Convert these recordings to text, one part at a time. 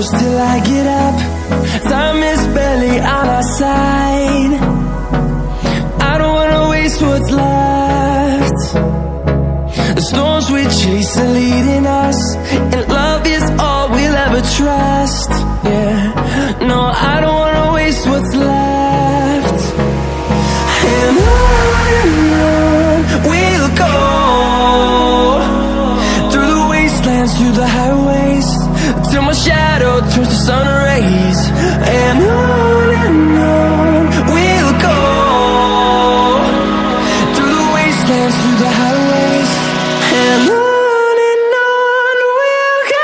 close till I get up. Time is barely on our side. I don't wanna waste what's left. The storms we chase are leading us, and love is all we'll ever trust. Yeah, no, I don't wanna waste what's left. And on we'll go, through the wastelands, through the highways, till my shadow turns to sun rays. And on we'll go, through the wastelands, through the highways, and on we'll go.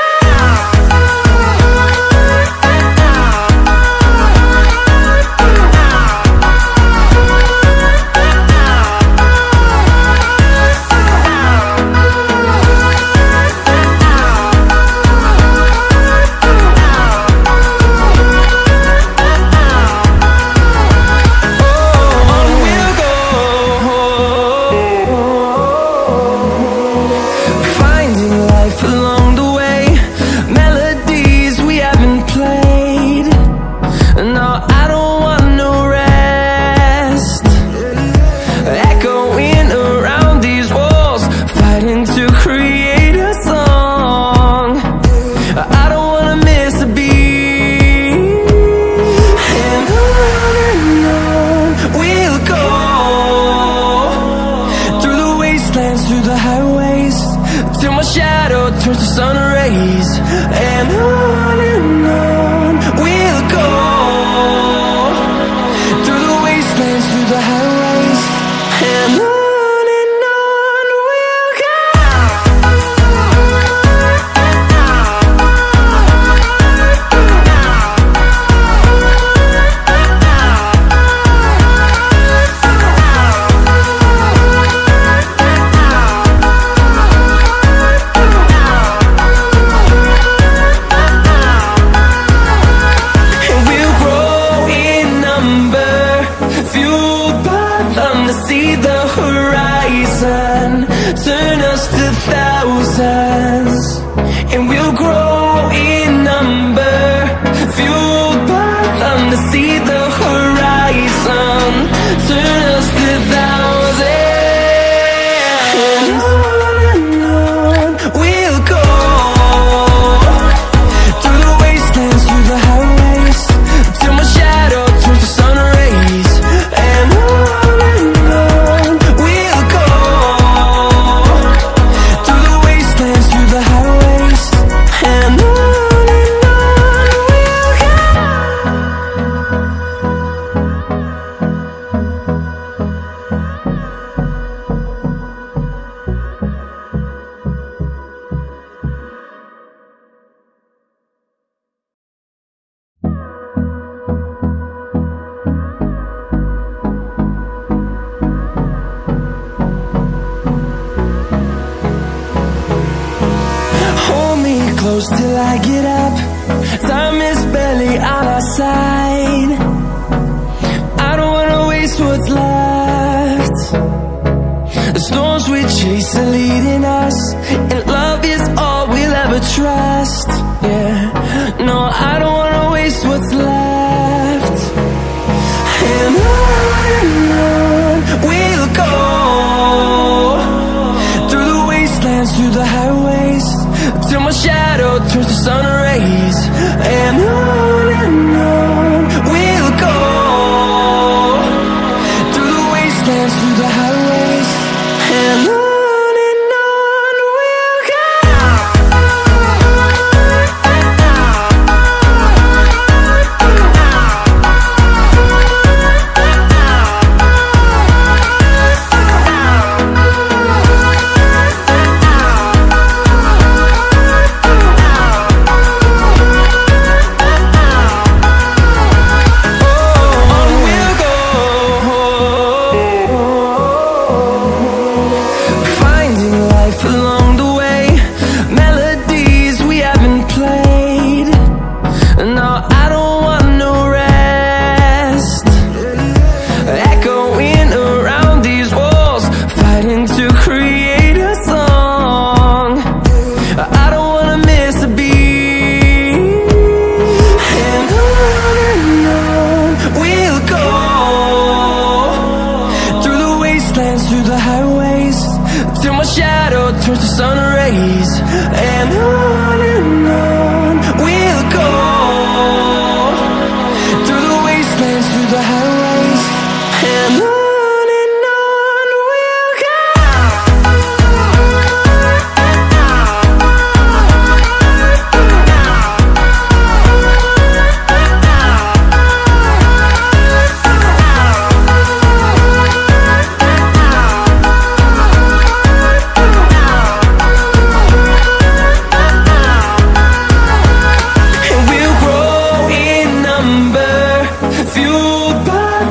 Through the highways, till my shadow turns to sun rays. And on we'll go, through the wastelands, through the highways, and on we'll go. See the horizon, turn us to thousands, and we'll grow in number, fueled by them. To see the horizon, turn us to thousands, and on we'll go, through the wastelands, through the highways, till my shadow turns to sun rays. And close till I get up. Time is barely on our side. I don't wanna waste what's left. The storms we chase are leading us, and love is all we'll ever trust. Yeah, no, I don't wanna waste what's left. And on we'll go, through the wastelands, through the highways, till my shadow turns to sun rays. And on we'll go, through the wastelands, through the highways, and on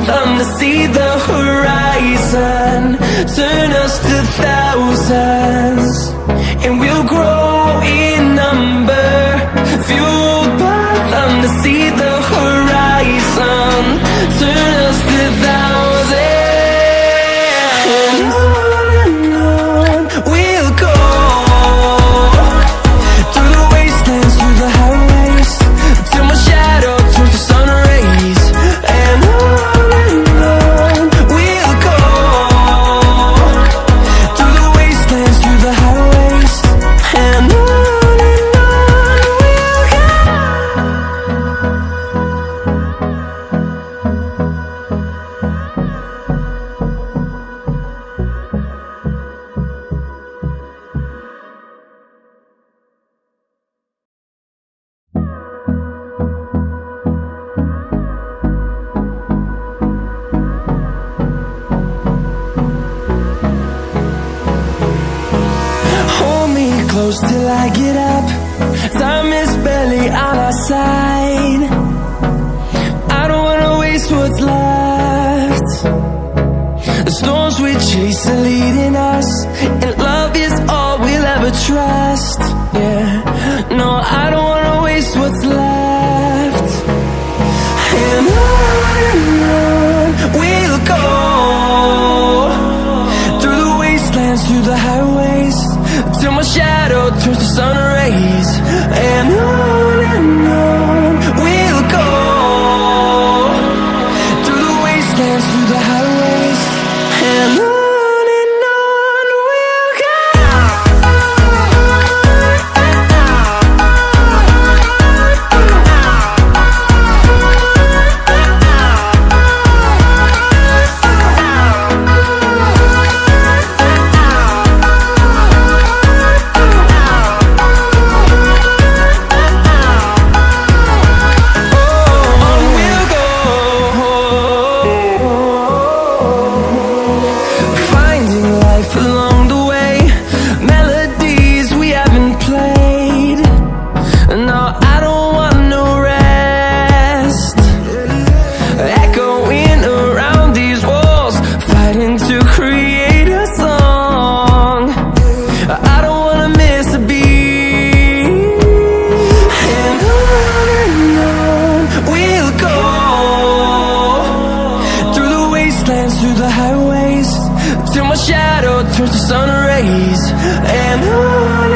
them to see the horizon. Turn us to thousands, and we'll grow in number. Fueled by them to see the horizon. Turn us to thousands, and on we'll go. Through the wastelands, through the highways, till my shadow turns to sun rays. And on we'll go. Through the wastelands, through the highways, and on we'll go. Hold me close till I get up. Time is barely on our side. I don't wanna waste what's left. The storms we chase are leading us, and love is all we'll ever trust. Yeah, no, I don't wanna waste what's left. And on we'll go. Through the wastelands, through the highways, till my shadow turns to sun rays. And on we'll go. Through the wastelands, through the highways, and on we'll go. Through the highways, till my shadow turns to sun rays. And on